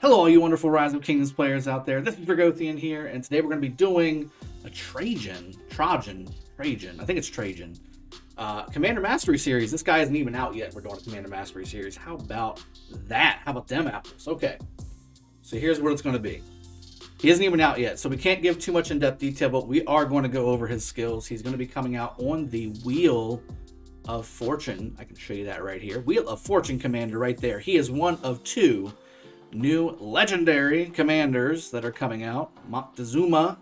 Hello, all you wonderful Rise of Kingdoms players out there. This is Dragothien here, and today we're going to be doing a Trajan. I think it's Trajan. Commander Mastery Series. This guy isn't even out yet. We're doing a Commander Mastery Series. How about that? How about them apples? Okay. So here's what it's going to be. He isn't even out yet, so we can't give too much in-depth detail, but we are going to go over his skills. He's going to be coming out on the Wheel of Fortune. I can show you that right here. Wheel of Fortune Commander right there. He is one of two new legendary commanders that are coming out. Moctezuma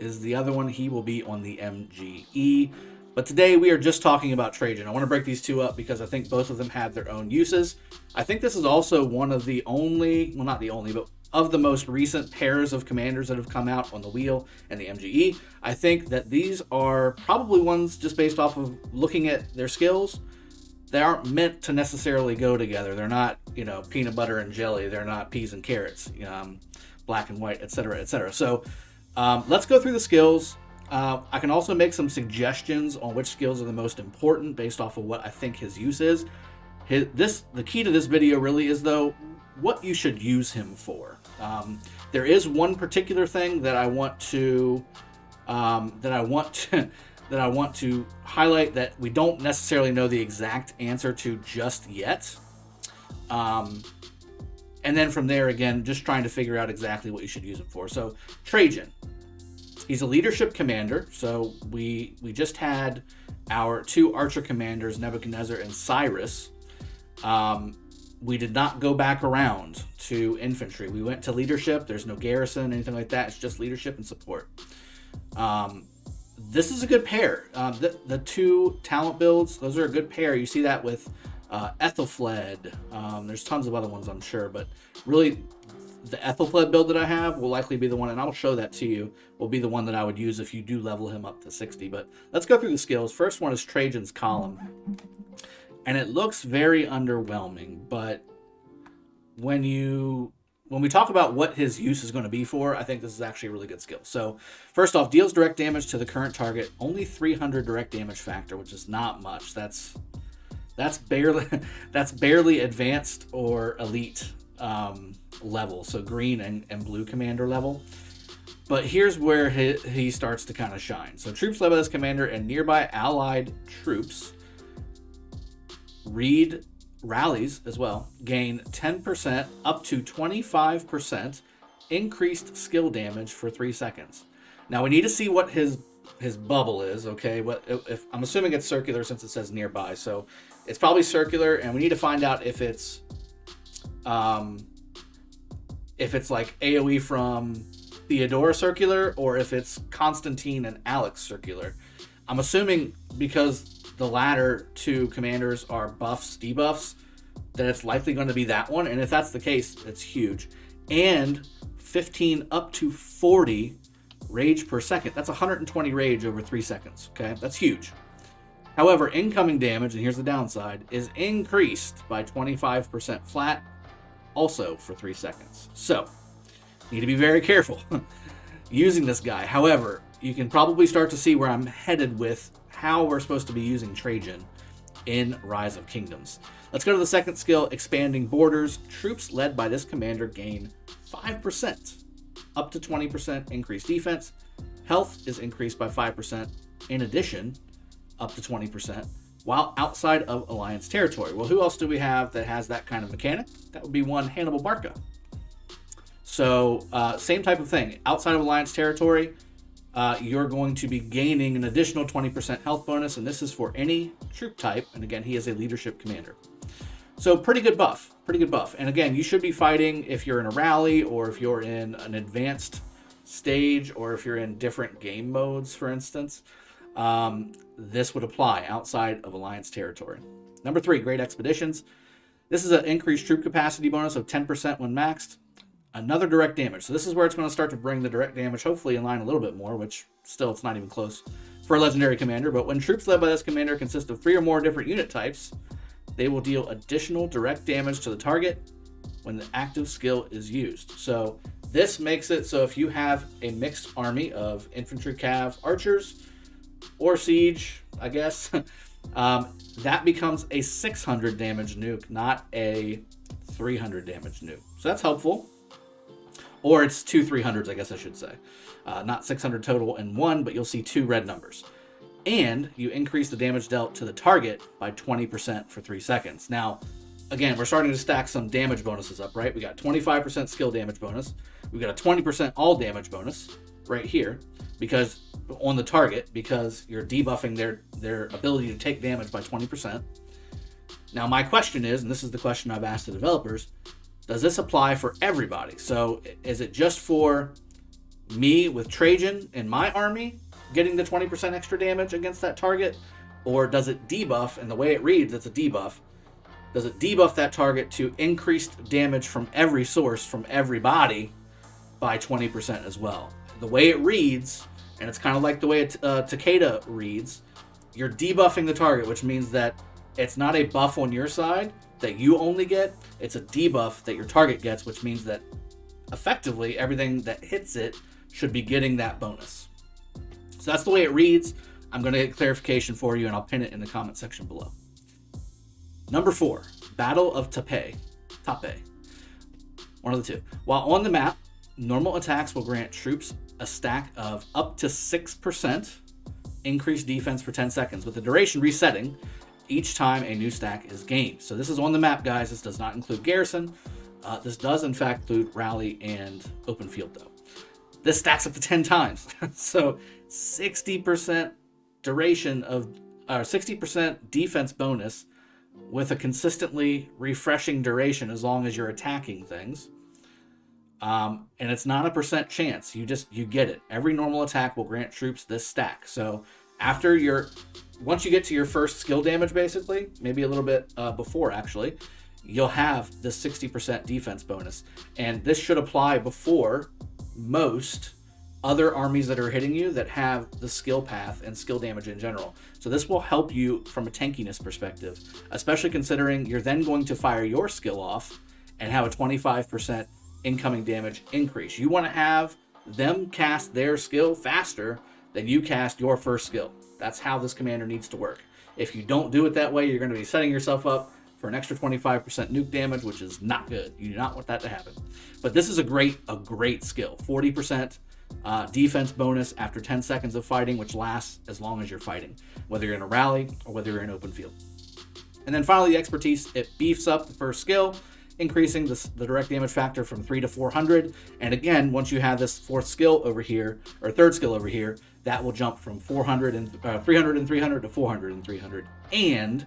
is the other one. He will be on the MGE. But today we are just talking about Trajan. I want to break these two up because I think both of them have their own uses. I think this is also one of the only, well, not the only, but of the most recent pairs of commanders that have come out on the Wheel and the MGE. I think that these are probably ones just based off of looking at their skills. They aren't meant to necessarily go together. They're not, peanut butter and jelly. They're not peas and carrots, black and white, etc., etc. So let's go through the skills. I can also make some suggestions on which skills are the most important based off of what I think his use is. The key to this video really is, though, what you should use him for. There is one particular thing that I want to that I want to highlight that we don't necessarily know the exact answer to just yet. And then from there, again, just trying to figure out exactly what you should use him for. So Trajan, he's a leadership commander. So we just had our two archer commanders, Nebuchadnezzar and Cyrus. We did not go back around to infantry. We went to leadership. There's no garrison, anything like that. It's just leadership and support. This is a good pair. The two talent builds, those are a good pair. You see that with Ethelfled. There's tons of other ones, I'm sure, but really the Ethelfled build that I have will likely be the one, and I'll show that to you, will be the one that I would use if you do level him up to 60. But let's go through the skills. First one is Trajan's Column. And it looks very underwhelming, but when we talk about what his use is going to be for, I think this is actually a really good skill. So first off, deals direct damage to the current target, only 300 direct damage factor, which is not much. That's barely advanced or elite level, so green and blue commander level. But here's where he starts to kind of shine. So troops led by this commander and nearby allied troops rallies as well, gain 10% up to 25% increased skill damage for 3 seconds. Now we need to see what his bubble is, okay? If I'm assuming it's circular since it says nearby, so it's probably circular, and we need to find out if it's like AoE from Theodora circular or if it's Constantine and Alex circular. I'm assuming because the latter two commanders are buffs, debuffs, that it's likely going to be that one. And if that's the case, it's huge. And 15 up to 40 rage per second. That's 120 rage over 3 seconds. Okay, that's huge. However, incoming damage, and here's the downside, is increased by 25% flat, also for 3 seconds. So, need to be very careful using this guy. However, you can probably start to see where I'm headed with how we're supposed to be using Trajan in Rise of Kingdoms. Let's go to the second skill, Expanding Borders. Troops led by this commander gain 5%, up to 20% increased defense. Health is increased by 5%, in addition, up to 20%, while outside of Alliance territory. Well, who else do we have that has that kind of mechanic? That would be one Hannibal Barca. So, same type of thing. Outside of Alliance territory, you're going to be gaining an additional 20% health bonus, and this is for any troop type. And again, he is a leadership commander. So pretty good buff. And again, you should be fighting if you're in a rally or if you're in an advanced stage or if you're in different game modes, for instance. This would apply outside of Alliance territory. Number 3, Great Expeditions. This is an increased troop capacity bonus of 10% when maxed. Another direct damage. So this is where it's going to start to bring the direct damage hopefully in line a little bit more, which still it's not even close for a legendary commander. But when troops led by this commander consist of 3 or more different unit types, they will deal additional direct damage to the target when the active skill is used. So this makes it so if you have a mixed army of infantry, cav, archers, or siege, I guess, that becomes a 600 damage nuke, not a 300 damage nuke. So that's helpful. Or it's 2 300s, I guess I should say. Not 600 total in one, but you'll see 2 red numbers. And you increase the damage dealt to the target by 20% for 3 seconds. Now, again, we're starting to stack some damage bonuses up, right? We got 25% skill damage bonus. We got a 20% all damage bonus right here, because on the target, because you're debuffing their ability to take damage by 20%. Now, my question is, and this is the question I've asked the developers, does this apply for everybody? So is it just for me with Trajan in my army getting the 20% extra damage against that target? Or does it debuff, and the way it reads, it's a debuff, does it debuff that target to increased damage from every source, from everybody, by 20% as well? The way it reads, and it's kind of like the way Takeda reads, you're debuffing the target, which means that it's not a buff on your side that you only get, it's a debuff that your target gets, which means that effectively everything that hits it should be getting that bonus. So that's the way it reads. I'm going to get clarification for you, and I'll pin it in the comment section below. Number 4, Battle of Tape. One of the two. While on the map, normal attacks will grant troops a stack of up to 6% increased defense for 10 seconds, with the duration resetting each time a new stack is gained. So this is on the map, guys. This does not include garrison. This does, in fact, include rally and open field, though. This stacks up to 10 times. So 60% duration of, or 60% defense bonus with a consistently refreshing duration as long as you're attacking things. And it's not a percent chance. You get it. Every normal attack will grant troops this stack. So once you get to your first skill damage, basically, maybe a little bit before actually, you'll have this 60% defense bonus. And this should apply before most other armies that are hitting you that have the skill path and skill damage in general. So this will help you from a tankiness perspective, especially considering you're then going to fire your skill off and have a 25% incoming damage increase. You want to have them cast their skill faster than you cast your first skill. That's how this commander needs to work. If you don't do it that way, you're going to be setting yourself up for an extra 25% nuke damage, which is not good. You do not want that to happen. But this is a great skill. 40% defense bonus after 10 seconds of fighting, which lasts as long as you're fighting, whether you're in a rally or whether you're in open field. And then finally, the expertise, it beefs up the first skill, increasing the direct damage factor from 3 to 400. And again, once you have this fourth skill over here, or third skill over here, that will jump from 300 and 300 to 400 and 300. And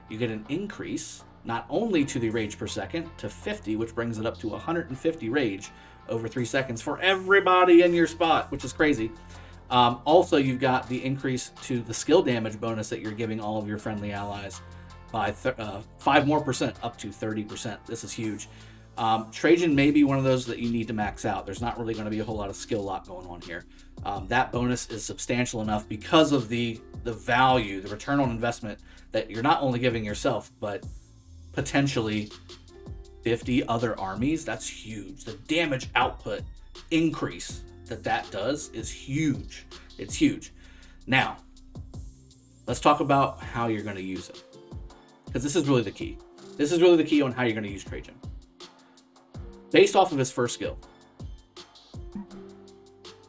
you get an increase not only to the rage per second to 50, which brings it up to 150 rage over 3 seconds for everybody in your spot, which is crazy. Also, you've got the increase to the skill damage bonus that you're giving all of your friendly allies by 5% more, up to 30%. This is huge. Trajan may be one of those that you need to max out. There's not really going to be a whole lot of skill lock going on here. That bonus is substantial enough because of the value, the return on investment that you're not only giving yourself, but potentially 50 other armies. That's huge. The damage output increase that does is huge. It's huge. Now, let's talk about how you're going to use it, because this is really the key. This is really the key on how you're going to use Trajan. Based off of his first skill,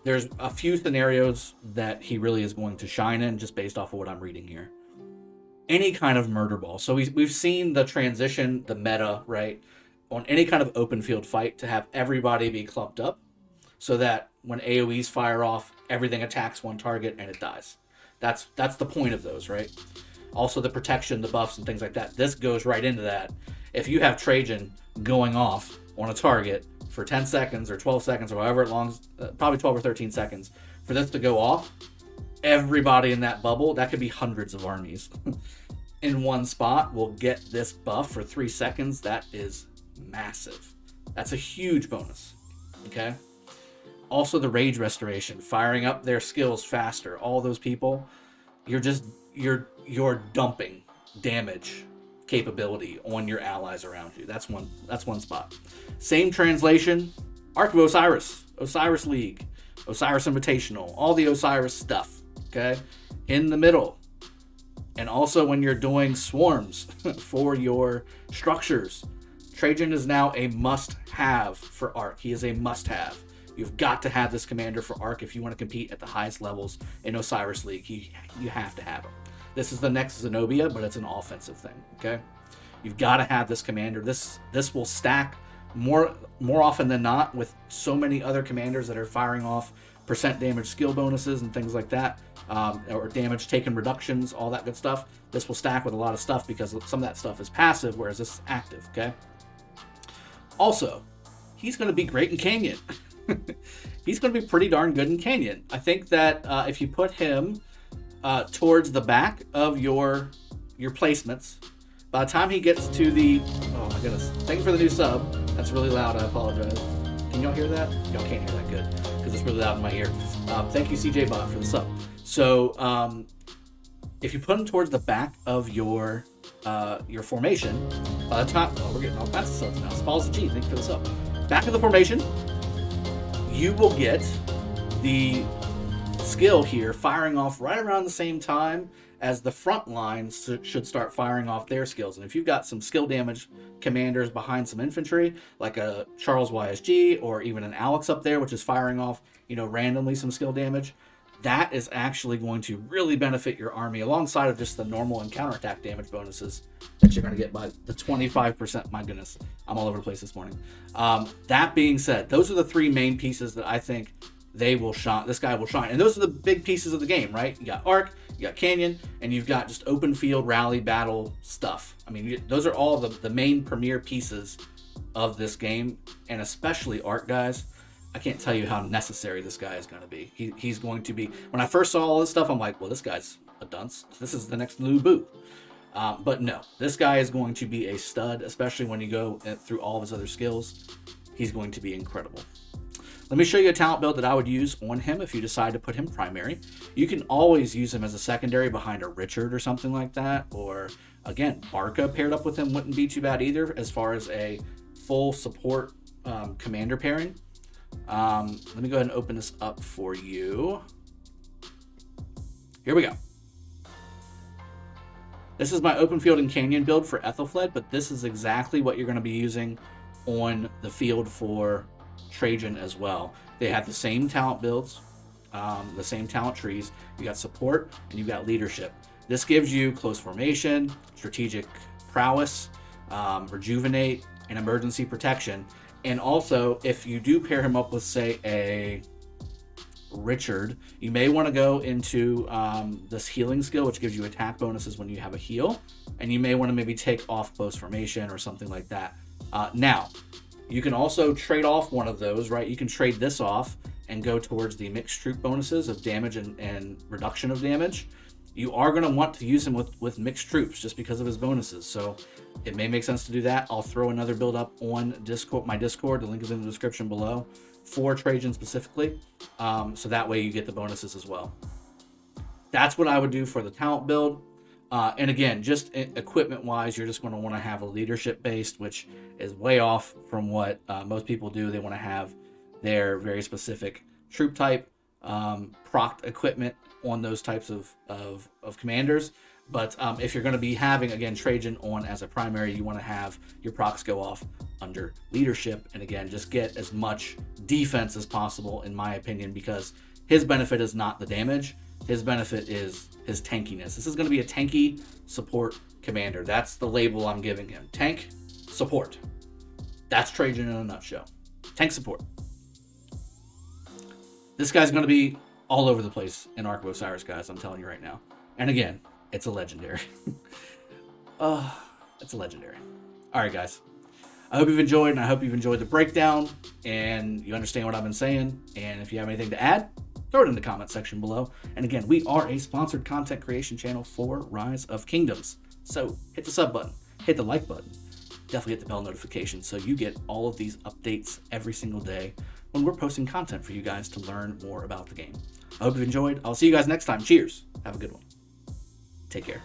there's a few scenarios that he really is going to shine in, just based off of what I'm reading here. Any kind of murder ball. So we've seen the transition, the meta, right, on any kind of open field fight to have everybody be clumped up so that when AoEs fire off, everything attacks one target and it dies. That's the point of those, right? Also the protection, the buffs, and things like that. This goes right into that. If you have Trajan going off on a target for 10 seconds or 12 seconds or however long, probably 12 or 13 seconds, for this to go off, everybody in that bubble, that could be hundreds of armies, in one spot will get this buff for 3 seconds. That is massive. That's a huge bonus. Okay. Also the rage restoration, firing up their skills faster. All those people, you're dumping damage capability on your allies around you. That's one spot. Same translation, Arc of Osiris League, Osiris Invitational, all the Osiris stuff, okay? In the middle. And also when you're doing swarms for your structures, Trajan is now a must-have for Arc. He is a must-have. You've got to have this commander for Arc if you want to compete at the highest levels in Osiris League. You have to have him. This is the next Zenobia, but it's an offensive thing, okay? You've got to have this commander. This will stack more often than not with so many other commanders that are firing off percent damage skill bonuses and things like that, or damage taken reductions, all that good stuff. This will stack with a lot of stuff because some of that stuff is passive, whereas this is active, okay? Also, he's going to be great in Canyon. He's going to be pretty darn good in Canyon. I think that if you put him towards the back of your placements, by the time he gets to the... Oh my goodness. Thank you for the new sub. That's really loud. I apologize. Can y'all hear that? Y'all can't hear that good because it's really loud in my ear. Thank you, CJ Bot, for the sub. So if you put him towards the back of your formation, by the time... Oh, we're getting all kinds of subs now. Spalls G, thank you for the sub. Back of the formation, you will get the skill here firing off right around the same time as the front line should start firing off their skills. And if you've got some skill damage commanders behind some infantry, like a Charles YSG or even an Alex up there, which is firing off, randomly some skill damage, that is actually going to really benefit your army alongside of just the normal and counterattack damage bonuses that you're going to get by the 25%. My goodness, I'm all over the place this morning. That being said, those are the three main pieces that I think they will shine. This guy will shine. And those are the big pieces of the game, right? You got Arc, you got Canyon, and you've got just open field, rally, battle stuff. I mean, those are all the main premier pieces of this game, and especially Arc, guys. I can't tell you how necessary this guy is going to be. He's going to be... When I first saw all this stuff, I'm like, well, this guy's a dunce. This is the next Lu Bu. But no, this guy is going to be a stud, especially when you go through all of his other skills. He's going to be incredible. Let me show you a talent build that I would use on him if you decide to put him primary. You can always use him as a secondary behind a Richard or something like that. Or, again, Barca paired up with him wouldn't be too bad either as far as a full support commander pairing. Let me go ahead and open this up for you. Here we go. This is my open field and Canyon build for Ethelfled, but this is exactly what you're going to be using on the field for Trajan as well. They have the same talent builds, the same talent trees. You got support and you've got leadership. This gives you close formation, strategic prowess, rejuvenate, and emergency protection. And also, if you do pair him up with, say, a Richard, you may want to go into this healing skill, which gives you attack bonuses when you have a heal. And you may want to maybe take off close formation or something like that. Now, you can also trade off one of those, right? You can trade this off and go towards the mixed troop bonuses of damage and reduction of damage. You are going to want to use him with mixed troops just because of his bonuses. So it may make sense to do that. I'll throw another build up on Discord, my Discord. The link is in the description below for Trajan specifically. So that way you get the bonuses as well. That's what I would do for the talent build. And again, just equipment wise, you're just going to want to have a leadership based, which is way off from what most people do. They want to have their very specific troop type, proc equipment on those types of commanders. But if you're going to be having, again, Trajan on as a primary, you want to have your procs go off under leadership. And again, just get as much defense as possible, in my opinion, because his benefit is not the damage. His benefit is his tankiness. This is going to be a tanky support commander. That's the label I'm giving him. Tank, support. That's Trajan in a nutshell. Tank support. This guy's going to be all over the place in Arc of Osiris, guys. I'm telling you right now. And again, it's a legendary. It's a legendary. All right, guys. I hope you've enjoyed, and I hope you've enjoyed the breakdown, and you understand what I've been saying. And if you have anything to add, throw it in the comment section below. And again, we are a sponsored content creation channel for Rise of Kingdoms. So hit the sub button, hit the like button, definitely hit the bell notification so you get all of these updates every single day when we're posting content for you guys to learn more about the game. I hope you've enjoyed. I'll see you guys next time. Cheers. Have a good one. Take care.